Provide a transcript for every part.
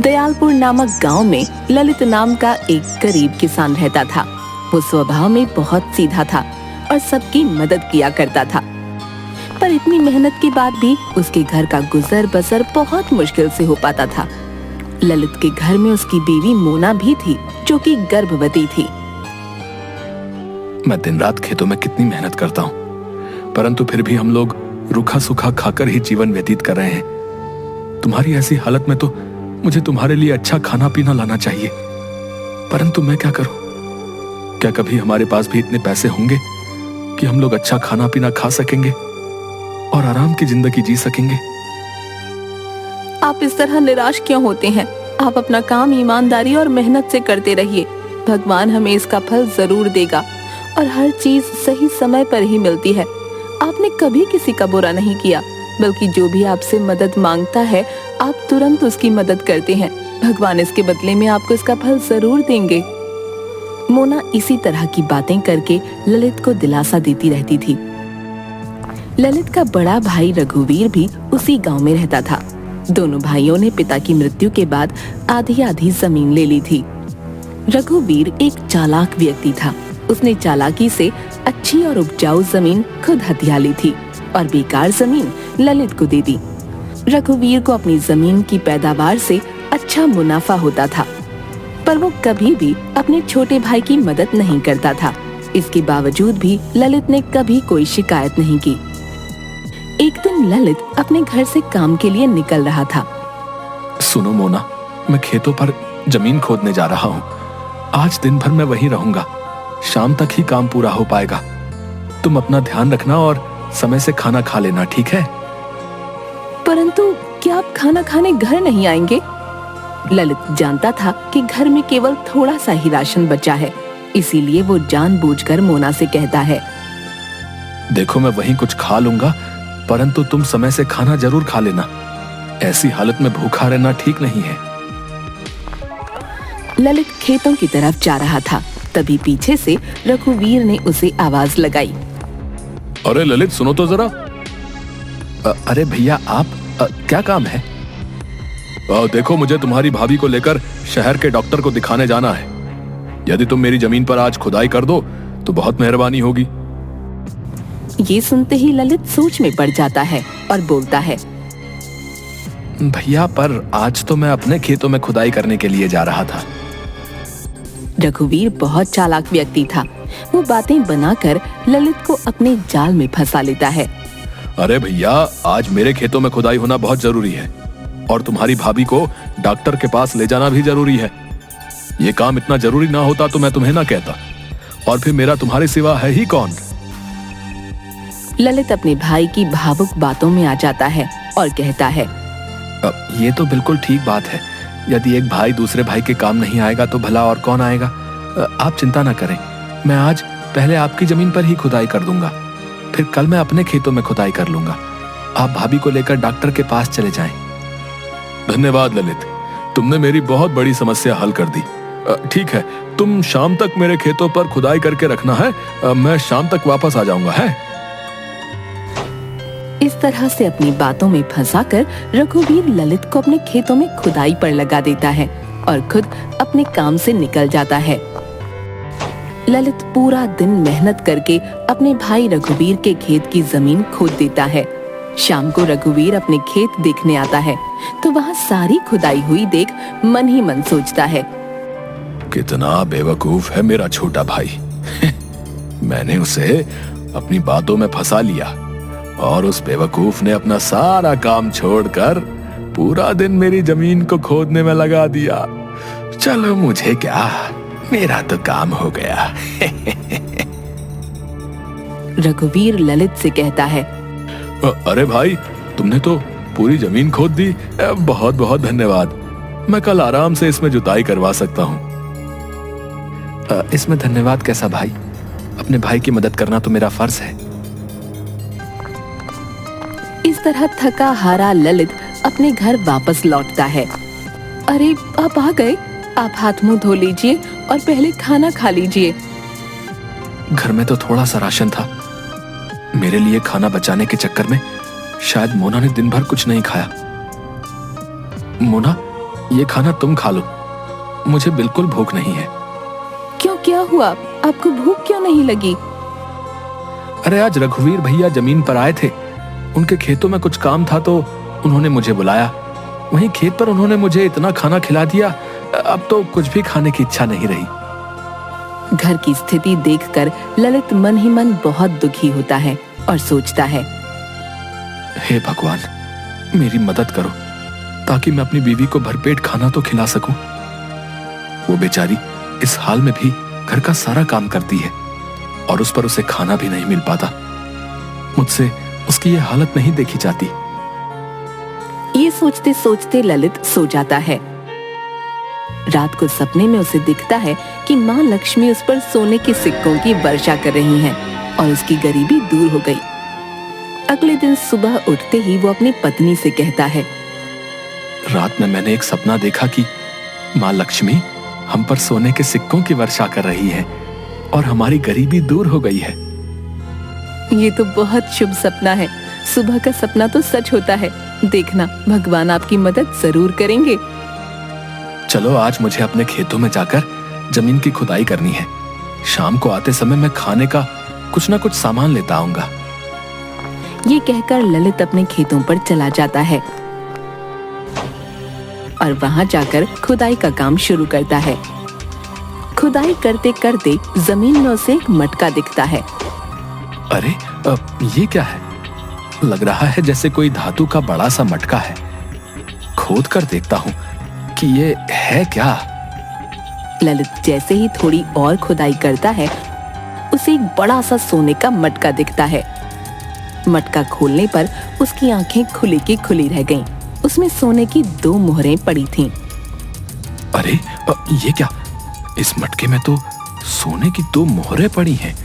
दयालपुर नामक गांव में ललित नाम का एक गरीब किसान रहता था। वो स्वभाव में बहुत सीधा था और सबकी मदद किया करता था। पर इतनी मेहनत के बाद भी उसके घर का गुजर बसर बहुत मुश्किल से हो पाता था। ललित के घर में उसकी बीवी मोना भी थी, जो कि गर्भवती थी। मैं दिन रात खेतों में कितनी मेहनत करता हूँ, परंतु फिर भी हम लोग रूखा सूखा खाकर ही जीवन व्यतीत कर रहे हैं। तुम्हारी ऐसी हालत में तो मुझे तुम्हारे लिए अच्छा खाना पीना लाना चाहिए, परंतु मैं क्या करूं? क्या कभी हमारे पास भी इतने पैसे होंगे कि हम लोग अच्छा खाना पीना खा सकेंगे और आराम की जिंदगी जी सकेंगे? आप इस तरह निराश क्यों होते हैं? आप अपना काम ईमानदारी और मेहनत से करते रहिए। भगवान हमें इसका फल जरूर देगा और हर चीज सही समय पर ही मिलती है। आपने कभी किसी का बुरा नहीं किया, बल्कि जो भी आपसे मदद मांगता है आप तुरंत उसकी मदद करते हैं। भगवान इसके बदले में आपको इसका फल जरूर देंगे। मोना इसी तरह की बातें करके ललित को दिलासा देती रहती थी। ललित का बड़ा भाई रघुवीर भी उसी गांव में रहता था। दोनों भाइयों ने पिता की मृत्यु के बाद आधी आधी जमीन ले ली थी। रघुवीर एक चालाक व्यक्ति था। उसने चालाकी से अच्छी और उपजाऊ जमीन खुद हथिया ली थी और बेकार जमीन ललित को दे दी। रघुवीर को अपनी जमीन की पैदावार से अच्छा मुनाफा होता था, पर वो कभी भी अपने छोटे भाई की मदद नहीं करता था। इसके बावजूद भी ललित ने कभी कोई शिकायत नहीं की। एक दिन ललित अपने घर से काम के लिए निकल रहा था। सुनो मोना, मैं खेतों पर जमीन खोदने जा रहा हूँ। आज दिन भर मैं वहीं रहूंगा। शाम तक ही काम पूरा हो पाएगा। तुम अपना ध्यान रखना और समय से खाना खा लेना, ठीक है? परंतु क्या आप खाना खाने घर नहीं आएंगे? ललित जानता था कि घर में केवल थोड़ा सा ही राशन बचा है, इसीलिए वो जानबूझकर मोना से कहता है, देखो मैं वहीं कुछ खा लूंगा, परंतु तुम समय से खाना जरूर खा लेना। ऐसी हालत में भूखा रहना ठीक नहीं है। ललित खेतों की तरफ जा रहा था, तभी पीछे से रघुवीर ने उसे आवाज लगाई। अरे ललित, सुनो तो जरा। अरे भैया, आप क्या काम है? देखो, मुझे तुम्हारी भाभी को लेकर शहर के डॉक्टर को दिखाने जाना है। यदि तुम मेरी जमीन पर आज खुदाई कर दो तो बहुत मेहरबानी होगी। ये सुनते ही ललित सोच में पड़ जाता है और बोलता है, भैया, पर आज तो मैं अपने खेतों में खुदाई करने के लिए जा रहा था। रघुवीर बहुत चालाक व्यक्ति था। वो बातें बनाकर ललित को अपने जाल में फंसा लेता है। अरे भैया, आज मेरे खेतों में खुदाई होना बहुत जरूरी है और तुम्हारी भाभी को डॉक्टर के पास ले जाना भी जरूरी है। ये काम इतना जरूरी ना होता तो मैं तुम्हें ना कहता, और फिर मेरा तुम्हारे सिवा है ही कौन? ललित अपने भाई की भावुक बातों में आ जाता है और कहता है, ये तो बिल्कुल ठीक बात है। यदि एक भाई दूसरे भाई के काम नहीं आएगा तो भला और कौन आएगा? आप चिंता ना करें, मैं आज पहले आपकी जमीन पर ही खुदाई कर दूंगा, फिर कल मैं अपने खेतों में खुदाई कर लूंगा। आप भाभी को लेकर डॉक्टर के पास चले जाएं। धन्यवाद ललित, तुमने मेरी बहुत बड़ी समस्या हल कर दी। ठीक है, तुम शाम तक मेरे खेतों पर खुदाई करके रखना है। मैं शाम तक वापस आ जाऊंगा, है? इस तरह से अपनी बातों में फंसाकर रघुवीर ललित को अपने खेतों में खुदाई पर लगा देता है और खुद अपने काम से निकल जाता है। ललित पूरा दिन मेहनत करके अपने भाई रघुवीर के खेत की जमीन खोद देता है। शाम को रघुवीर अपने खेत देखने आता है तो वहाँ सारी खुदाई हुई देख मन ही मन सोचता है, कितना बेवकूफ है मेरा छोटा भाई। मैंने उसे अपनी बातों में फंसा लिया और उस बेवकूफ ने अपना सारा काम छोड़कर पूरा दिन मेरी जमीन को खोदने में लगा दिया। चलो, मुझे क्या, मेरा तो काम हो गया। रघुवीर ललित से कहता है, अरे भाई, तुमने तो पूरी जमीन खोद दी। बहुत बहुत धन्यवाद। मैं कल आराम से इसमें जुताई करवा सकता हूँ। इसमें धन्यवाद कैसा भाई? अपने भाई की मदद करना तो मेरा फर्ज है। इस तरह थका हारा ललित अपने घर वापस लौटता है। अरे, आप आ गए? आप हाथ मुंह धो लीजिए और पहले खाना खा लीजिए। घर में तो थोड़ा सा राशन था। मेरे लिए खाना बचाने के चक्कर में शायद मोना ने दिन भर कुछ नहीं खाया। मोना, ये खाना तुम खा लो, मुझे बिल्कुल भूख नहीं है। क्यों, क्या हुआ? आपको भूख क्यों नहीं लगी? अरे आज रघुवीर भैया जमीन पर आए थे, उनके खेतों में कुछ काम था तो उन्होंने मुझे बुलाया। वहीं खेत पर उन्होंने मुझे इतना खाना खिला दिया, अब तो कुछ भी खाने की इच्छा नहीं रही। घर की स्थिति देखकर ललित मन ही मन बहुत दुखी होता है और सोचता है, हे भगवान, मेरी मदद करो ताकि मैं अपनी बीवी को भरपेट खाना तो खिला सकूं। वो बेचारी इस हाल में भी घर का सारा काम करती है और उस पर उसे खाना भी नहीं मिल पाता। मुझसे उसकी ये हालत नहीं देखी जाती। ये सोचते सोचते ललित सो जाता है। रात को सपने में उसे दिखता है कि माँ लक्ष्मी उस पर सोने के सिक्कों की वर्षा कर रही हैं और उसकी गरीबी दूर हो गई। अगले दिन सुबह उठते ही वो अपनी पत्नी से कहता है, रात में मैंने एक सपना देखा कि माँ लक्ष्मी हम पर सोने के सिक्कों की वर्षा कर रही है और हमारी गरीबी दूर हो गई है। ये तो बहुत शुभ सपना है। सुबह का सपना तो सच होता है। देखना, भगवान आपकी मदद जरूर करेंगे। चलो आज मुझे अपने खेतों में जाकर जमीन की खुदाई करनी है। शाम को आते समय मैं खाने का कुछ ना कुछ सामान लेता आऊंगा। ये कहकर ललित अपने खेतों पर चला जाता है और वहां जाकर खुदाई का काम शुरू करता है। खुदाई करते करते जमीन में उसे एक मटका दिखता है। अरे ये क्या है? लग रहा है जैसे कोई धातु का बड़ा सा मटका है। खोद कर देखता हूँ कि ये है क्या। ललित जैसे ही थोड़ी और खुदाई करता है, उसे एक बड़ा सा सोने का मटका दिखता है। मटका खोलने पर उसकी आंखें खुली की खुली रह गईं। उसमें सोने की 2 मोहरें पड़ी थीं। अरे ये क्या? इस मटके में तो सोने की 2 मोहरें पड़ी हैं।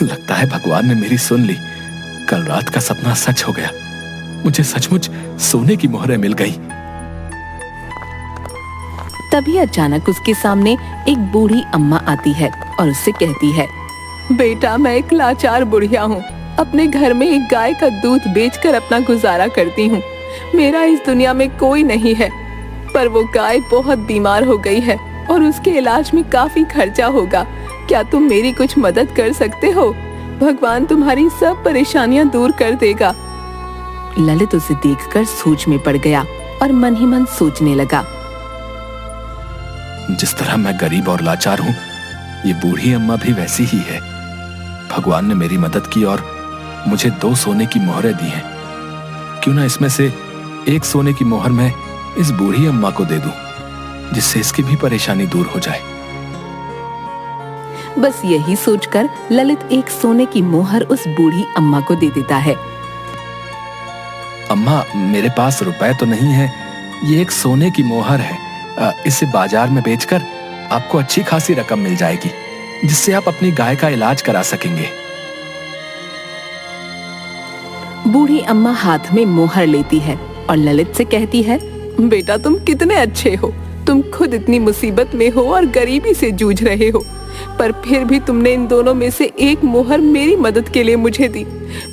लगता है भगवान ने मेरी सुन ली। कल रात का सपना सच हो गया। मुझे सचमुच सोने की मोहरें मिल गई। तभी अचानक उसके सामने एक बूढ़ी अम्मा आती है और उससे कहती है, बेटा, मैं एक लाचार बुढ़िया हूँ। अपने घर में एक गाय का दूध बेचकर अपना गुजारा करती हूँ। मेरा इस दुनिया में कोई नहीं है, पर वो गाय बहुत बीमार हो गई है और उसके इलाज में काफी खर्चा होगा। क्या तुम मेरी कुछ मदद कर सकते हो? भगवान तुम्हारी सब परेशानियां दूर कर देगा। ललित उसे देखकर सोच में पड़ गया और मन ही मन सोचने लगा, जिस तरह मैं गरीब और लाचार हूँ, ये बूढ़ी अम्मा भी वैसी ही है। भगवान ने मेरी मदद की और मुझे 2 सोने की मोहरें दी हैं। क्यों ना इसमें से एक सोने की मोहर मैं इस बूढ़ी अम्मा को दे दूं, जिससे इसकी भी परेशानी दूर हो जाए। बस यही सोचकर ललित एक सोने की मोहर उस बूढ़ी अम्मा को दे देता है। अम्मा, मेरे पास रुपए तो नहीं है, ये एक सोने की मोहर है। इसे बाजार में बेचकर आपको अच्छी खासी रकम मिल जाएगी, जिससे आप अपनी गाय का इलाज करा सकेंगे। बूढ़ी अम्मा हाथ में मोहर लेती है और ललित से कहती है, बेटा, तुम कितने अच्छे हो। तुम खुद इतनी मुसीबत में हो और गरीबी से जूझ रहे हो, पर फिर भी तुमने इन दोनों में से एक मोहर मेरी मदद के लिए मुझे दी।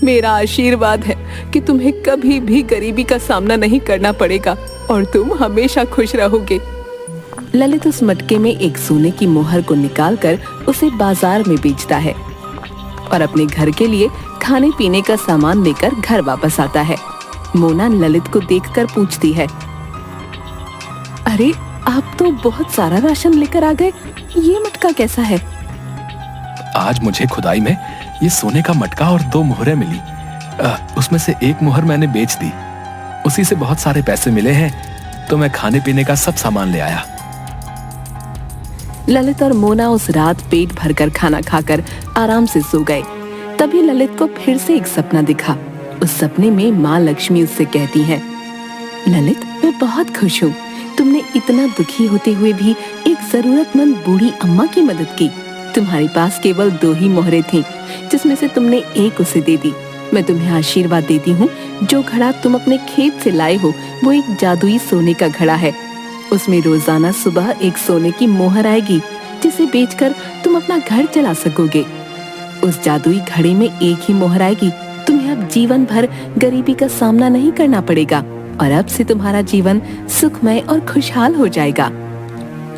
मेरा आशीर्वाद है कि तुम्हें कभी भी गरीबी का सामना नहीं करना पड़ेगा और तुम हमेशा खुश रहोगे। ललित उस मटके में एक सोने की मोहर को निकालकर उसे बाजार में बेचता है और अपने घर के लिए खाने पीने का सामान लेकर घर वापस आता है। मोना ललित को देखकर पूछती है, अरे, आप तो बहुत सारा राशन लेकर आ गए, ये मटका कैसा है? आज मुझे खुदाई में ये सोने का मटका और 2 मोहरें मिली। उसमें से एक मोहर मैंने बेच दी, उसी से बहुत सारे पैसे मिले हैं, तो मैं खाने पीने का सब सामान ले आया। ललित और मोना उस रात पेट भरकर खाना खाकर आराम से सो गए। तभी ललित को फिर से एक सपना दिखा। उस सपने में माँ लक्ष्मी उससे कहती हैं, ललित, मैं बहुत खुश हूँ। तुमने इतना दुखी होते हुए भी एक जरूरतमंद बूढ़ी अम्मा की मदद की। तुम्हारे पास केवल 2 ही मोहरें थीं, जिसमें से तुमने एक उसे दे दी। मैं तुम्हें आशीर्वाद देती हूँ, जो घड़ा तुम अपने खेत से लाए हो वो एक जादुई सोने का घड़ा है। उसमें रोजाना सुबह एक सोने की मोहर आएगी, जिसे बेचकर तुम अपना घर चला सकोगे। उस जादुई घड़े में एक ही मोहर आएगी। तुम्हें अब जीवन भर गरीबी का सामना नहीं करना पड़ेगा और अब से तुम्हारा जीवन सुखमय और खुशहाल हो जाएगा।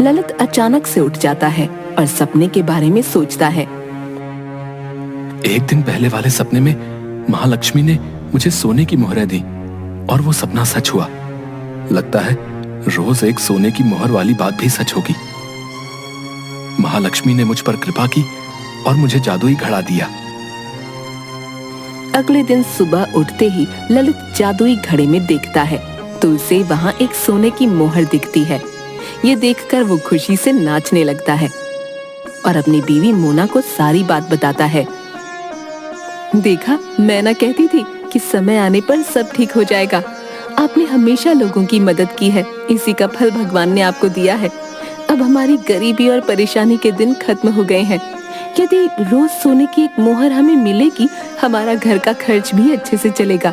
ललित अचानक से उठ जाता है और सपने के बारे में सोचता है। एक दिन पहले वाले सपने में महालक्ष्मी ने मुझे सोने की मोहरें दी और वो सपना सच हुआ। लगता है रोज एक सोने की मोहर वाली बात भी सच होगी। महालक्ष्मी ने मुझ पर कृपा की और मुझे जादुई घड़ा दिया। अगले दिन सुबह उठते ही ललित जादुई घड़े में देखता है तो उसे वहाँ एक सोने की मोहर दिखती है। ये देखकर वो खुशी से नाचने लगता है और अपनी बीवी मोना को सारी बात बताता है। देखा, मैं ना कहती थी कि समय आने पर सब ठीक हो जाएगा। आपने हमेशा लोगों की मदद की है, इसी का फल भगवान ने आपको दिया है। अब हमारी गरीबी और परेशानी के दिन खत्म हो गए हैं। यदि रोज सोने की एक मोहर हमें मिलेगी, हमारा घर का खर्च भी अच्छे से चलेगा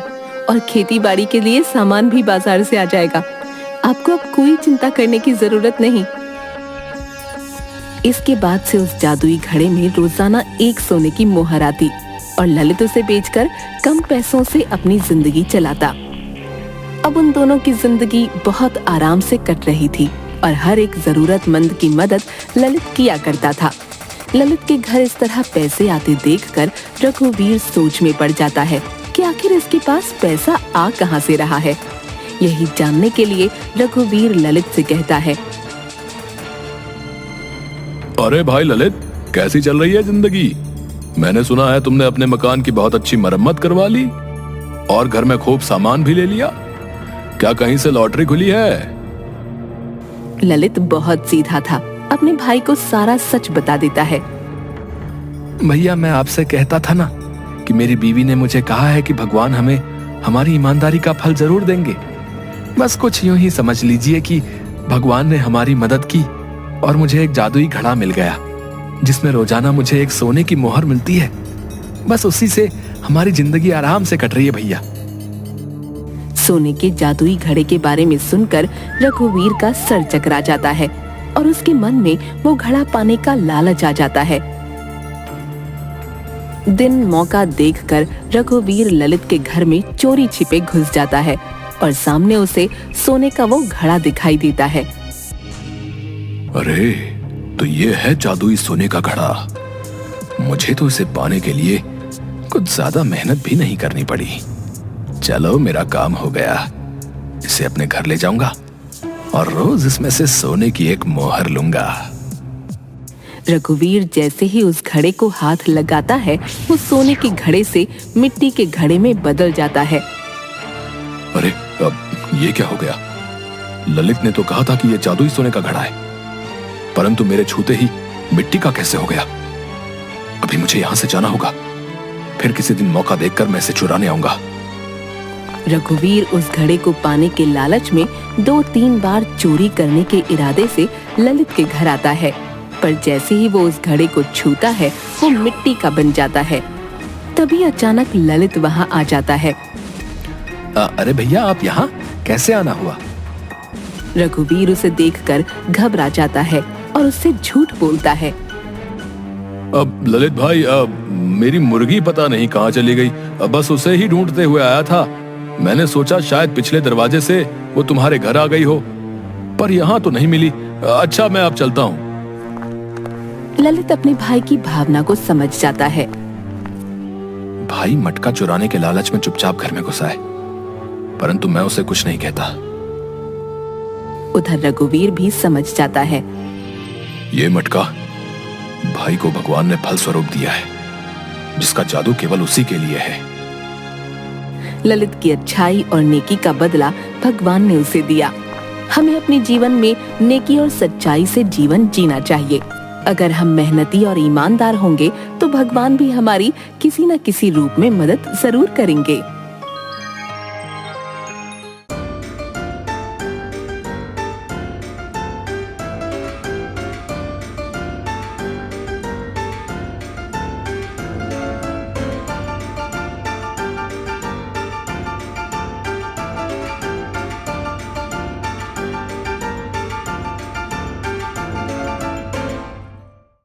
और खेती बाड़ी के लिए सामान भी बाजार से आ जाएगा। आपको अब कोई चिंता करने की जरूरत नहीं। इसके बाद से उस जादुई घड़े में रोजाना एक सोने की मोहर आती और ललित उसे बेचकर कम पैसों से अपनी जिंदगी चलाता। अब उन दोनों की जिंदगी बहुत आराम से कट रही थी और हर एक जरूरतमंद की मदद ललित किया करता था। ललित के घर इस तरह पैसे आते देखकर रघुवीर सोच में पड़ जाता है कि आखिर इसके पास पैसा आ कहां से रहा है। यही जानने के लिए रघुवीर ललित से कहता है। अरे भाई ललित, कैसी चल रही है जिंदगी? मैंने सुना है तुमने अपने मकान की बहुत अच्छी मरम्मत करवा ली और घर में खूब सामान भी ले लिया। क्या कहीं से लॉटरी खुली है? ललित बहुत सीधा था, अपने भाई को सारा सच बता देता है। भैया, मैं आपसे कहता था ना कि मेरी बीवी ने मुझे कहा है कि भगवान हमें हमारी ईमानदारी का फल जरूर देंगे। बस कुछ यूं ही समझ लीजिए कि भगवान ने हमारी मदद की और मुझे एक जादुई घड़ा मिल गया जिसमें रोजाना मुझे एक सोने की मोहर मिलती है। बस उसी से हमारी जिंदगी आराम से कट रही है भैया। सोने के जादुई घड़े के बारे में सुनकर रघुवीर का सर चकरा जाता है और उसके मन में वो घड़ा पाने का लालच आ जाता है। दिन मौका देखकर रघुवीर ललित के घर में चोरी छिपे घुस जाता है और सामने उसे सोने का वो घड़ा दिखाई देता है। अरे, तो ये है जादुई सोने का घड़ा। मुझे तो इसे पाने के लिए कुछ ज्यादा मेहनत भी नहीं करनी पड़ी। चलो, मेरा काम हो गया। इसे अपने घर ले जाऊंगा और रोज इसमें से सोने की एक मोहर लूंगा। रघुवीर जैसे ही उस घड़े को हाथ लगाता है, वो सोने के घड़े से मिट्टी के घड़े में बदल जाता है। अरे, अब ये क्या हो गया? ललित ने तो कहा था कि ये जादुई सोने का घड़ा है, परंतु मेरे छूते ही मिट्टी का कैसे हो गया? अभी मुझे यहां से जाना होगा। फिर किसी दिन मौका देखकर मैं इसे चुराने आऊंगा। रघुवीर उस घड़े को पाने के लालच में 2-3 बार चोरी करने के इरादे से ललित के घर आता है, पर जैसे ही वो उस घड़े को छूता है, वो मिट्टी का बन जाता है। तभी अचानक ललित वहाँ आ जाता है। अरे भैया, आप यहाँ कैसे आना हुआ? रघुवीर उसे देखकर घबरा जाता है और उससे झूठ बोलता है। अब ललित भाई, मेरी मुर्गी पता नहीं कहाँ चली गई। बस उसे ही ढूंढते हुए आया था। मैंने सोचा शायद पिछले दरवाजे से वो तुम्हारे घर आ गई हो, पर यहाँ तो नहीं मिली। अच्छा, मैं अब चलता हूँ। ललित अपने भाई की भावना को समझ जाता है। भाई मटका चुराने के लालच में चुपचाप घर में घुसा है, परंतु मैं उसे कुछ नहीं कहता। उधर रघुवीर भी समझ जाता है। ये मटका भाई को भगवान ने फल स्वरूप दिया है, जिसका जादू केवल उसी के लिए है। ललित की अच्छाई और नेकी का बदला भगवान ने उसे दिया। हमें अपने जीवन में नेकी और सच्चाई से जीवन जीना चाहिए। अगर हम मेहनती और ईमानदार होंगे तो भगवान भी हमारी किसी न किसी रूप में मदद जरूर करेंगे।